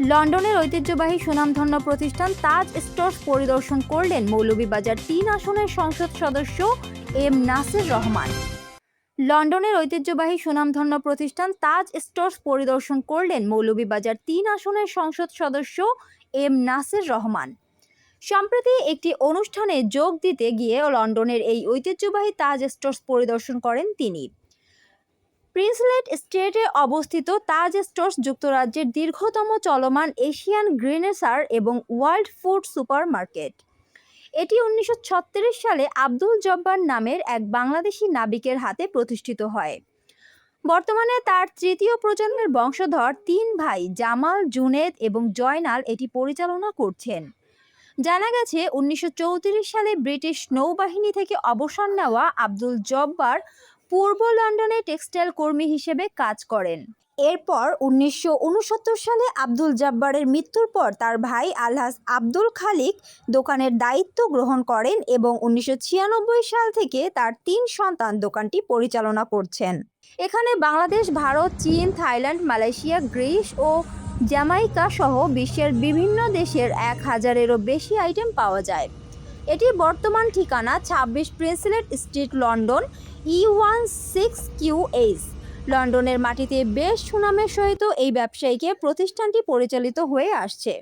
লন্ডনের ঐতিহ্যবাহী সুনামধন্য প্রতিষ্ঠান তাজ স্টোর্স পরিদর্শন করলেন মৌলভীবাজার ৩ আসনের সংসদ সদস্য এম নাসির রহমান। লন্ডনের ঐতিহ্যবাহী সুনামধন্য প্রতিষ্ঠান তাজ স্টোর্স পরিদর্শন করলেন মৌলভীবাজার ৩ আসনের সংসদ সদস্য এম নাসির রহমান। সম্প্রতি একটি অনুষ্ঠানে যোগ দিতে গিয়ে লন্ডনের এই ঐতিহ্যবাহী তাজ স্টোর্স পরিদর্শন করেন তিনি। প্রিন্সলেট স্ট্রিটে অবস্থিত তাজ স্টোর্স যুক্তরাজ্যের দীর্ঘতম চলমান এশিয়ান গ্রিনেসার এবং ওয়ার্ল্ড ফুড সুপারমার্কেট। এটি 1936 সালে আব্দুল জব্বার নামের এক বাংলাদেশি নাবিকের হাতে প্রতিষ্ঠিত হয়। বর্তমানে তার তৃতীয় প্রজন্মের বংশধর ৩ ভাই জামাল, জুনেদ এবং জয়নাল এটি পরিচালনা করছেন। জানা গেছে 1934 সালে ব্রিটিশ নৌবাহিনী থেকে অবসর নেওয়া আব্দুল জব্বার পূর্ব লন্ডনে টেক্সটাইল কর্মী হিসেবে কাজ করেন। এরপর 1969 সালে আব্দুল জব্বারের মৃত্যুর পর তার ভাই আলহাজ আব্দুল খালিক দোকানের দায়িত্ব গ্রহণ করেন এবং 1996 সাল থেকে তার 3 সন্তান দোকানটি পরিচালনা করছেন। এখানে বাংলাদেশ, ভারত, চীন, থাইল্যান্ড, মালয়েশিয়া, গ্রিস ও জামাইকা সহ বিশ্বের বিভিন্ন দেশের 1000-এরও বেশি আইটেম পাওয়া যায়। এটির বর্তমান ঠিকানা 26 প্রিন্সলেট স্ট্রিট, লন্ডন, E16QH। লন্ডনের মাটিতে বেশ সুনামের সহিত এই ব্যবসায়ীকে প্রতিষ্ঠানটি পরিচালিত হয়ে আসছে।